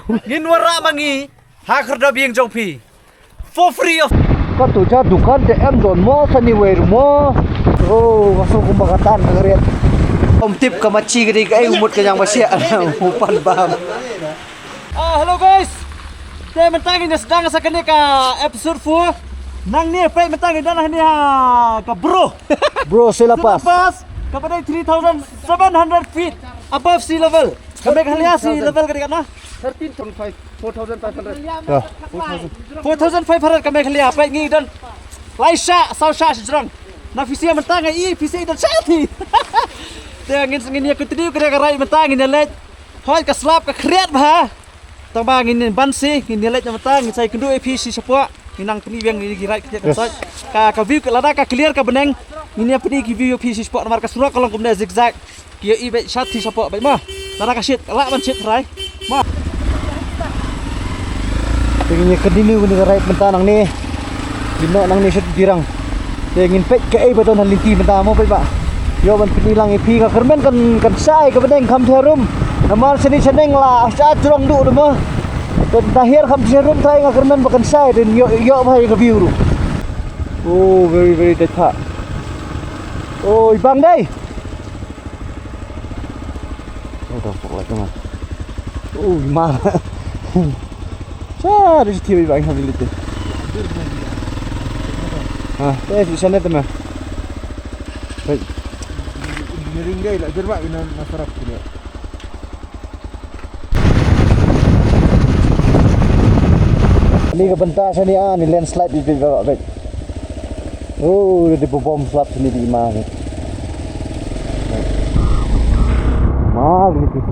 Ngin wara mangi ha Khydop Iing Jong pi for free of. Có tổ chức dukan để em đồn mò sani về mò. Masuk kumbagatan ngeriat. Om tip kamachi gede cái umut ke yang masih umpan bam. Hello guys. Saya mentang ini sedang sakane ka episode 4. Nang ni pe mentang ini dah ni ka bro. Bro Sela Pass. Kepada 3,700 feet above sea level. Kami kalian sea level kali kan? 13.5 4,500. 4,500 kami kalian apa ini dan Laisha Sausha Jong. Na visi mentang ai visi dan Sangti. Dia ngin ya kutriu kira karai mentang ini lek. Hoi ka slap ka kreat bah. Tang bang ini bansi ini lek mentang saya kendu visi sepua. Inang peni yang ini girai kita kan ka view ka lada ka clear ka beneng ini peni ki view visi spot nomor ka surak kalau kemudian zigzag kia i bet shot ti spot baik mah lada ka shit la ban shit rai mah Pengennya kedini guna right mentang ni dino nang ni shit dirang ingin pek ke ai betul nan linti mentang mo pak yo ban penilang ipi ka kermen kan sai ka beneng kam therum namal seni seneng la sa jrong du de mah dan tahir kam serum thay nga kermen bakan sai dan yo bhai ka view ru. Oh very dead pa. Oh ibang đây. Oh dah pokok teman. Oh ma. Sa di situ ibang hamil itu. Di sana teman. Baik. Engineering gay lah jermak ina nasarap ni. Ini kebentasan ni landslide di bawah baik. Oh, di bom slap sini di mana? Mal ni tu.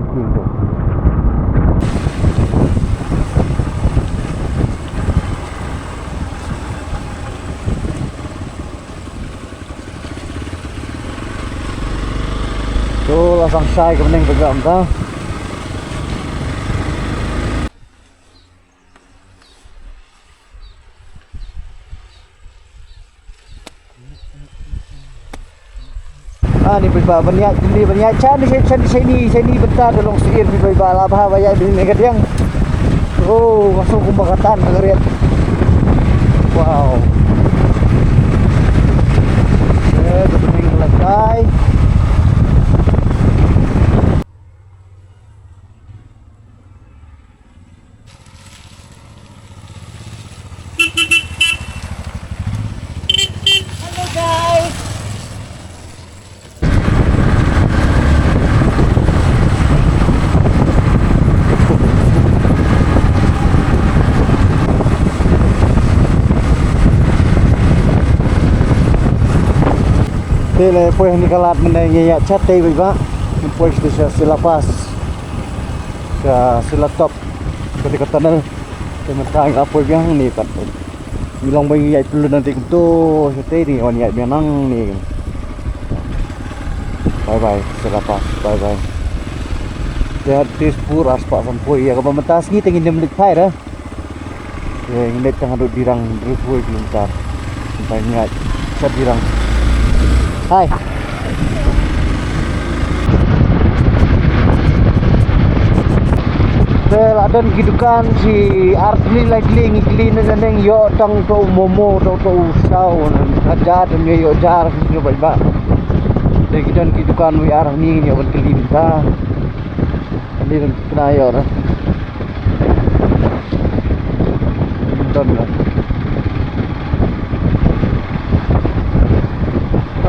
So, langsung saya ke meneng bergerak dah. Ni berba banyak ini banyak can sini bentar tolong sihir berba labah banyak di negara yang masuk kumbagatan ngeriat. Wow. Betul selesai. Hello guys. Tele pues ni kalat meneng ya chat tei ba pues di Sela Pass ka Sela Top ketika tunnel teman apa yang ni kan bilang bagi ya perlu nanti tu tei ni on ya benang ni bye Sela Pass bye dia dispur aspak sampai ya ke pemetas ni tinggi 6 menit pai dah ya ini tengah duduk Dirang 2 kilometer sampai ingat chat Dirang. Hai. Ada kehidupan si Artli lagi ngikli neng yo tang to momo to usau aja dan yo jar yo baik. Jadi kita kehidupan wi arah ni yo ban kelimta. Ini kena yo dah. Don lah.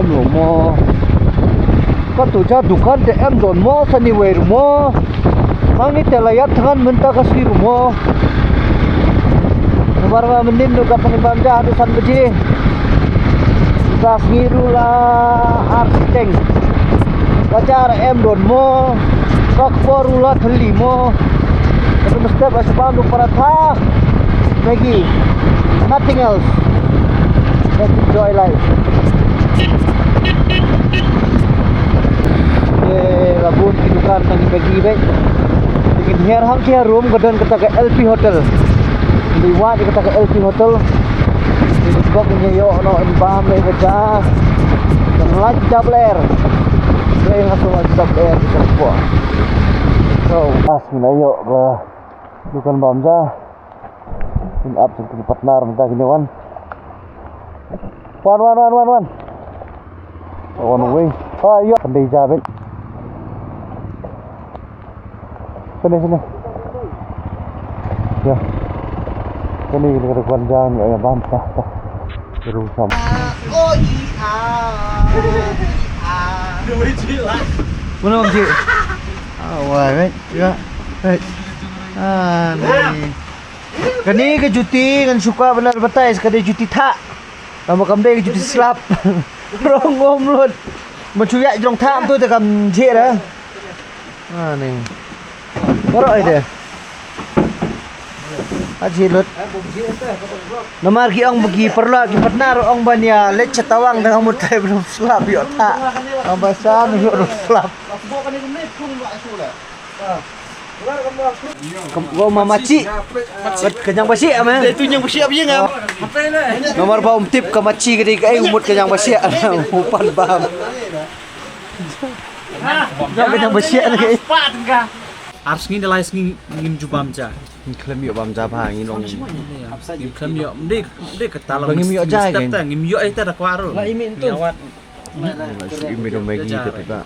Mo có tổ chức dukan để em đồn mò sani về mò mang ni telayat tangan mentah kasih rumah Barwa menim do kapang banda do san beji gas ngirula arteng kacar em đồn mò kok porula theli mo tapi mesti asbam do paratha Maggie nothing else. Let's enjoy life. Labun kidukan tang bagi baik. Ingin her hang kia room gadan kata ke LP hotel. Liwat kata ke LP hotel. Ini sebab ni yo no embam le baca. Dan lagi double. Saya langsung lagi double di semua. So, pas minayo lah. Bukan bamja. In up sa partner mata kini wan. Wan. On way. Yo, pandai jabet. Sini. Ya. Sini kita kuan jalan ya bam tah. Terus sama. Oh iya. Dua cila. Mana bang cik? Wah, ya. Ni. Kani ke cuti kan suka benar betai sekali cuti tak. Kamu kamde ke cuti slap. Rong om luôn. Mà chú dạy trong tham tôi thì cầm chê đó. Này. Có rồi kìa. Aji lut. Nomor ki ong bagi perlu ki partner ong banya let cetawang dengan mutai belum slap yo tak. Ong basan yo slap. Gua mamaci. Kenyang basi ama. Itu yang bersiap je ngam. Nomor bau tip ke maci ke ai umut kenyang basi upan bam. Jangan kenyang basi lagi. Pat enggak. Harus ngin jubam ja. Klem yo bam ja bha ngin long. Ngin klem yo mde ketalang. Ngin yo ja kan. Ngin yo ai ta kwaro. Lah imin tu. Imi do megi tu tak.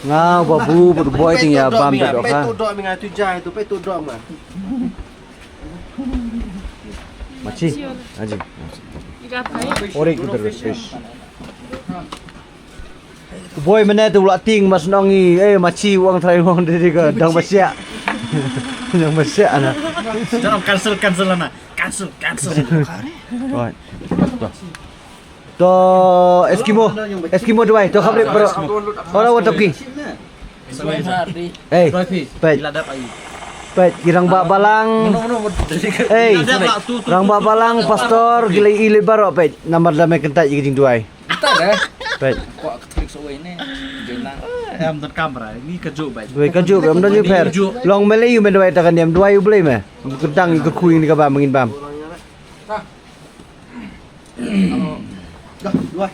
Ngau babu berboy ting ya bam dok ha. Pe tu dok mengai tu jai tu pe tu dok mah. Maci. Aji. Ore ku terus. Boy mana tu ulat ting mas nongi maci uang trai uang dari ke dang basia. Dang basia ana. Jangan cancel ana. Cancel. Right. To Eskimo duai to khabre pro. Ora wa toki. Pet girang ba balang. Rang ba balang pastor gilai ile baro pet. Nomor dame kentai jing duai. Pet. Kok klik soi ni. Jelang. Em tan kamera ini kejuk baik. Duai kejuk em don fair. Long mele yu men duai takan em duai boleh meh. Kentang ikut kuing ni ka ba mangin bam. Dua.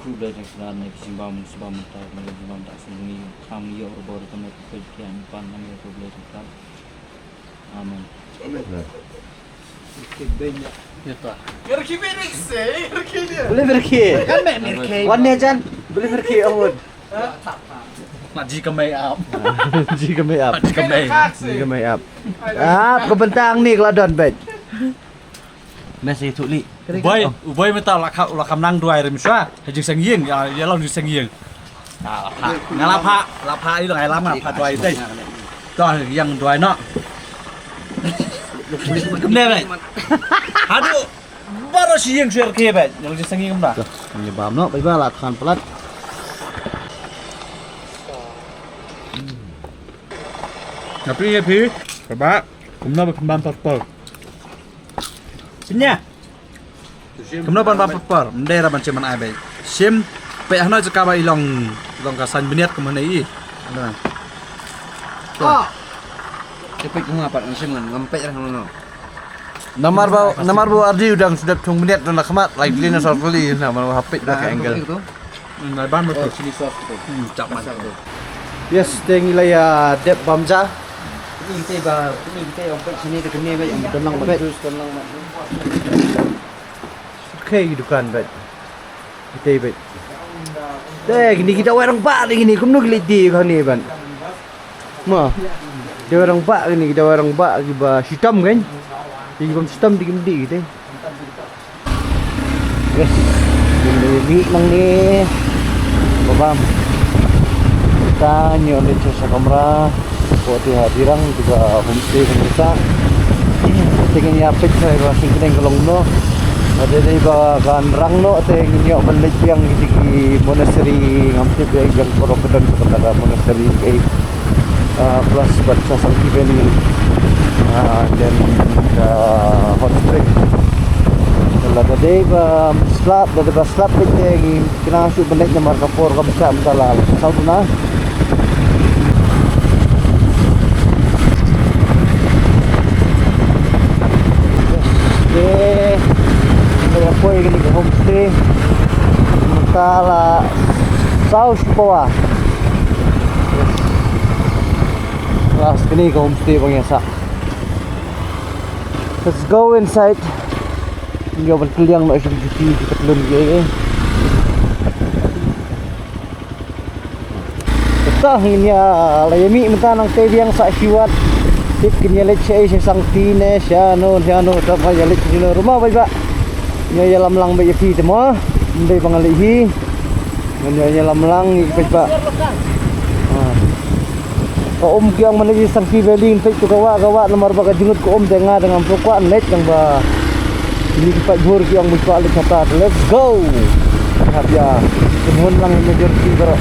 Kru dah nak naik simbam tak simbam tak sini. Kami yo baru kami kerjaan pan kami boleh tak. Amin. Ya tak. Boleh berki. Wannya jan. Boleh berki awud. Nak jika may up. Jika may up. Jika may up. Kebentang ni keladon bet. Mesej tu li. Ubay meta la kam nang duai rim swa. Hajing sangieng ya long jing sangieng. Lapha ini ngai lama pha duai tei. To yang duai no. Kemne bai. Aduh. Baru sieng share ke bai. Yang jing sangieng dah. Ni bam no bai ba la than plat. Tapi Pak, kumna berkembang perper. Sinya. Kumna ban perper, mendera ban ceman ai bai. Sim pe hana jaka bai long kasan beniat kemana i. Ada. Oh. Cepet ku ngapat sim ngan ngempet rang ngono. Namar bau ardi udang sudah tung beniat dan khmat like lina sorkuli nama HP dah ke angle. Nai ban betul. Sini sos tu. Cak man. Yes, tengi ya dep bamja. Ini kita yang pet sini dekat ni baik. Tenang bet. Okay, dukan bet. Kita bet. Gini kita orang pak gini, kumno geliti kau ni ban. Ma. Dia orang pak gini, kita orang pak giba hitam kan? Tinggi bam hitam tinggi kita. Yes. Ini nang ni. Babam. Kita nyolet sa kamera. Buat Dirang juga homestay pemirsa. Tingin ya pet saya masih kena kelong no. Ada dari bagan rang no. Tingin ya balik yang di monastery ngambil yang korokedan kepada monastery plus baca Sangti Valley dan hot spring. Kalau tadi slap itu kena masuk balik nomor kapur kamsa mentalal. Satu na. Saya apoy gini ke homestay. Sementara south bawah. Kelas kini ke homestay bang Yasa. Let's go inside. Dia berkeliang nak cuti kita telun dia. Betah ini layami mentanang tebiang sak siwat. Tip kini lek saya Sangti ne siano tak payah lek di rumah baik. Nya lam lang baik fi semua. Ndai pangalihi. Nya lam lang baik. Ko kiang menuju Sangti Valley untuk gawa nomor baga jungut ko tengah dengan prokuan let yang ba ini kita bur kiang buka le kata let's go habia kemudian lang majority bro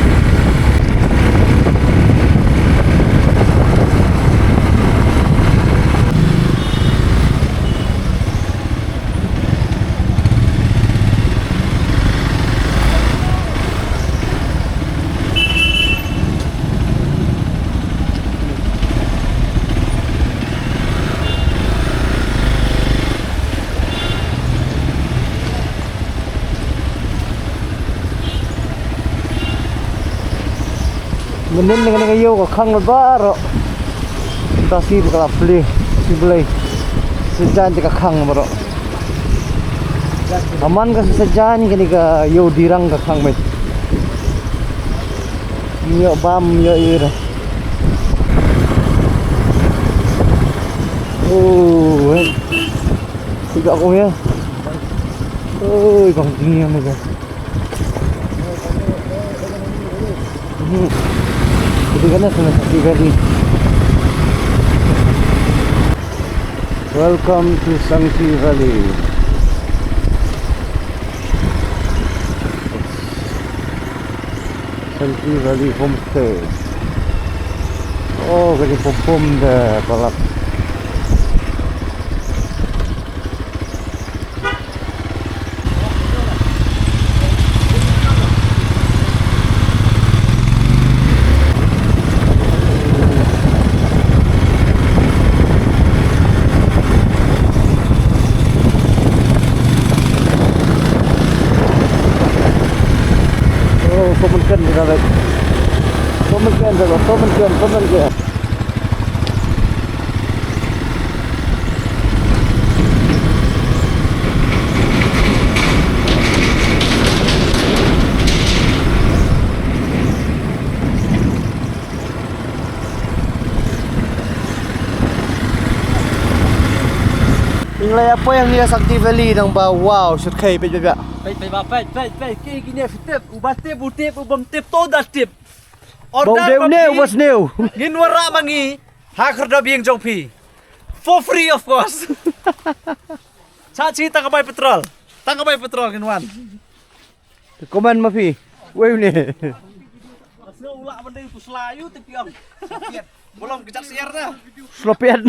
Ngin dengan ngayo ko khang baro tasi ka pli siblay sejan ka khang baro aman ka sejan kini ka yo dirang ka khang met yo bam yo ira oh tiga ko ya oi bang tinggi ni ka Jadi kan Sangti Valley. Welcome to Sangti Valley. Sangti Valley homestay. Oh, jadi pom dah balap. Komenkan. Nilai apa yang dia Sangti Valley nang ba wow sut khai pe ba Pej kini tip ubah tip ubam tip toda tip Bong deu new was new Ngin wara mangi ha Khydop Iing Jong pi for free of course Chachi tangkabai petrol ngin wan komen ma pi weu ni Asal ulah benda puselayu tapi am belum kejar siar dah slopiat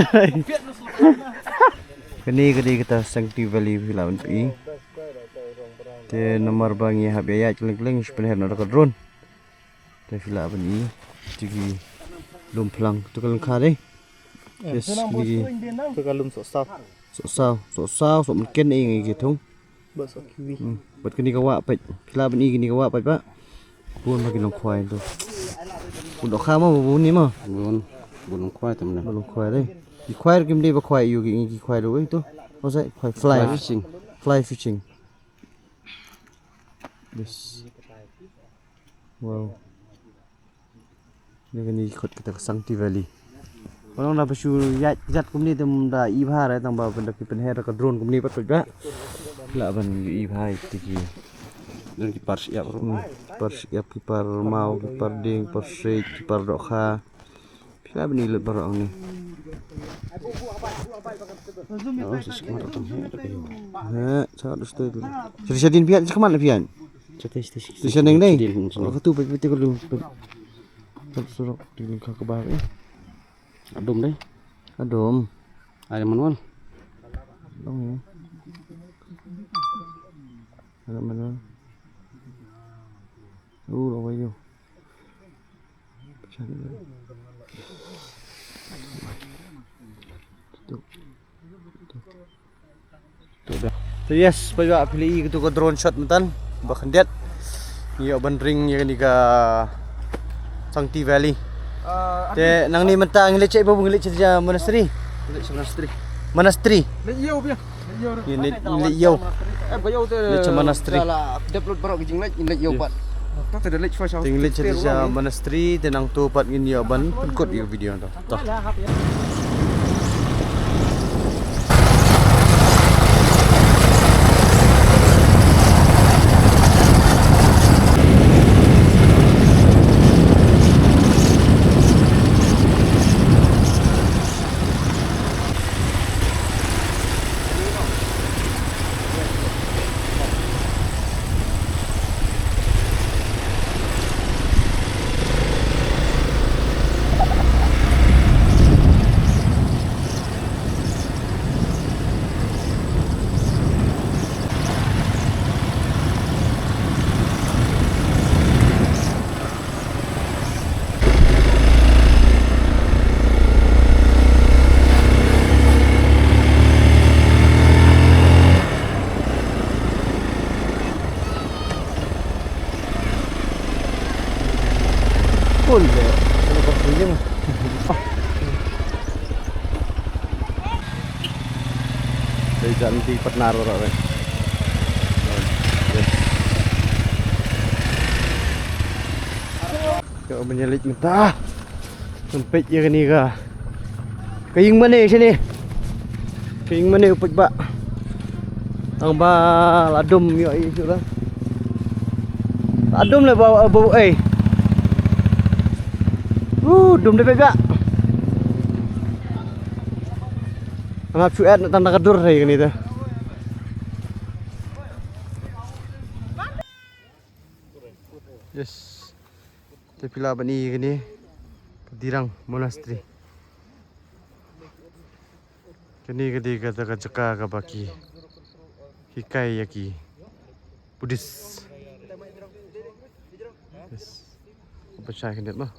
Kini kita Sangti Valley hilawan pi te nomor bangi habaya keleng sepenuhnya nak ke drone te fila bani tigi lumplang tu kalau kare yes ni tu kalau so mungkin Iing gitu bas kiwi buat kini kawa pa fila bani kini kawa pa pun bagi long khoai tu pun dok khama bu ni ma bun long khoai tu mana long khoai deh di khoai kim di ba khoai yu ki khoai do tu apa sai khoai fly fishing Yes. Wow. Ini kan ikut kita ke Sangti Valley. Kalau nak bersu jat kumni tem dah ibhar tang ba benda ki penher ke drone kumni pat ba. La ban ibhai tiki. Dan ki par siap ki par mau ki par ding par sei ki par dokha. Pila bani le barang ni. Oh, sekarang tu. Saya tu. Sedin pian kemana pian? Stesen yang ni. Kalau tu betul kalau suruh di lingkar ke bawah. Adum deh. Adum. Ada manual. Dong ya. Ada manual. Apa you? So yes, pagka pilih itu ko drone shot mentan. Bakhan diat Ni bandring ya ni ka Sangti Valley. Te nang ni mentang ngilit cek babu ngilit cerja monastery. Monastery. Yo punya. Ngilit yo. Bayo tu. Ngilit monastery. Lah, upload baru ke jing ngilit yo pat. Tak ada lek first. Ngilit cerja monastery te nang tu pat ngin yo ban kut yo video tu. Toh. Full deh. Kalau kau punya mah. Dari jalan di Petnar orang ni. Kau menyelit mentah. Sempit je ni kah? Iing mana sini? Iing mana upet bak? Ang ba ladum yo isu lah. Ladum lah bawa dum deh gak. Angap cuat nak tanda kadur saya kan itu. Yes. Tapi lah bani ni Dirang Monastery. Kini kedi kata kacaka ka baki. Hikai yaki. Buddhis. Yes. Apa cai kendet mah?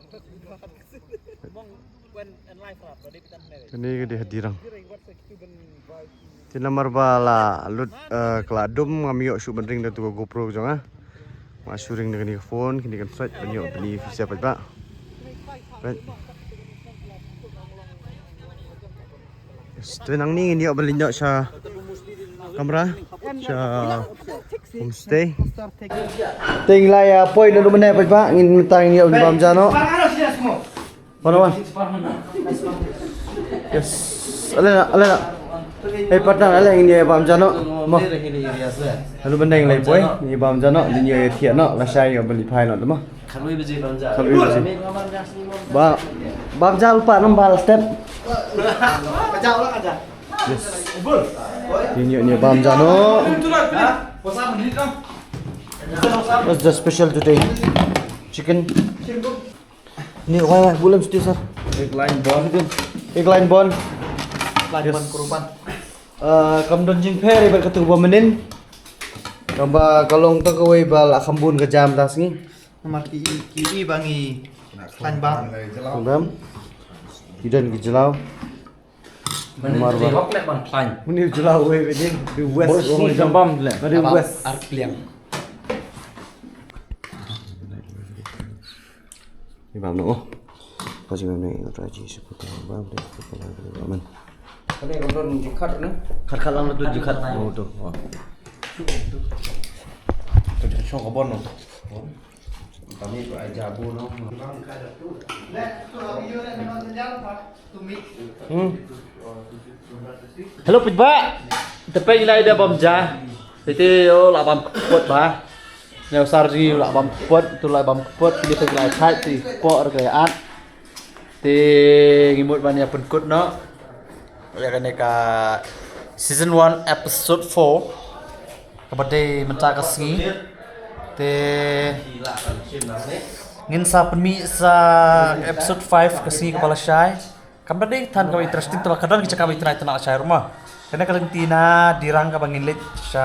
Kini ke dia Dirang. Tina marbala lut keladum ngami yok shoot bandring dah tu GoPro jong ah. Mak syuring dengan ni phone kini kan flight banyak beli visa pak. Right. Tenang ni ini yok beli yok sya kamera sya homestay. Tinggal ya point dulu mana pak ngin mentang yok di bawah jano. Mana? Yes. Ala. Partner ala ini bam jano. Mo. Lalu benda yang lain boy, ni bam jano, ni thian no, la sai yo beli phai no mo. Khalui beji bam ja. Bam ja lupa nombal step. Kacau lah aja. Yes. Ini bam jano. What's the special today? Chicken. Ni why bulan sudah sir. Egg line bone. Line kurupan. Kamdon jing peri berketu bomenin. Kamba kalong to kawai bal akambun ke jam tas ni. Maki kiri bangi line bang. Bam. Kidan ke jelau. Mar hok lek bang plan. Muni jelau we beding di west. Bos ni jambam le. Di west. Arpliang. Ni bam no. Kasi ni raji seperti bam deh kepala bam. Kali kamdon jikat ni. Khat lang tu jikat. Oh tu. Tu show kabon no. Kami tu aja bu no. Hello Pijba. Tepai ilai dia bom ja. Itu lah bom kuat bah. Neu sarji lah bom kuat, tu lah bom kuat dia pergi thai ti po rekaan. Ti ngimut banyak penkut no. Ya kan ka season 1 episode 4. Kepada mencak kesengi. Te ngin sa penmi sa episode 5 kesengi kepala syai. Kamda ding tan kau interesting tu kadang kita kami try tenak syai rumah. Karena kalau tina dirang ka bangin lit sa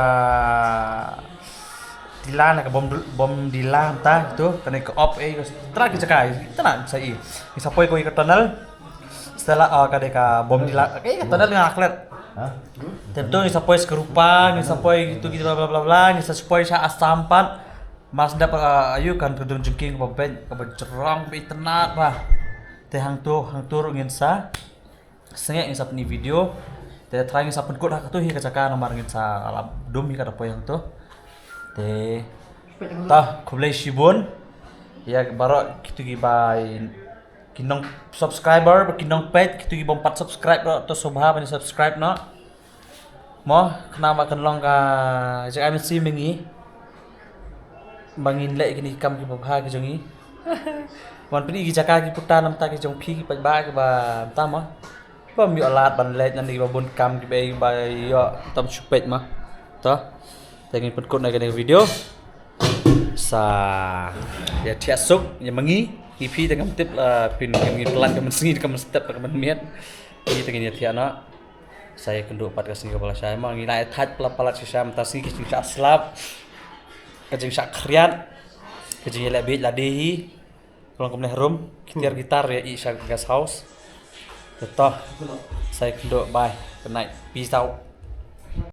dilan ka bom dilan ta tu kena ke op tra kita kai tenak sai. Isa poi ko tunnel. Setelah ka bom dilan tunnel dengan aklet. Tentu ni sapoi sekerupa, ni sapoi gitu bla bla bla bla, ni sapoi sa asampat Mas dap ayu kan tudung jengking ke ben ke bercerang be tenat bah. Teh hang tur ngin sa. Sengek ngin sa ni video. Teh try ngin sa penkut hak tu hi kacaka nomor ngin sa alam dum hi kada poy hang tu. Teh tah kublai shibun. Ya baru kitu gi bai kinong subscriber kinong page kitu gi bom 4 subscribe ro to subha ban subscribe no. Mo kenapa kenlong ka jak amin si mengi. Bangin lệ cái này cầm cái bọc hai cái giống ý, còn cái gì chả cái puta nằm ta cái giống phi cái bạch ba cái bà ta mà, bao nhiêu lạt bàn lệ nên đi vào bốn cầm cái bay bay tâm chụp mà, đó, thì cái phần này cái video, sa, ya thiệt xúc, ya mangi, cái phi thì cầm tiếp là pin cái pelan cái mình sengit cái mình step cái mình miết, cái này thiệt nó, saya kenduk pada sini kepala saya, mangi naik touch pala saya mentasi kisah slap. Kajing sak kriat kajing la bit la dehi pulang ke room gitar ya isa gas house tetap saya kenduk bye good night peace out.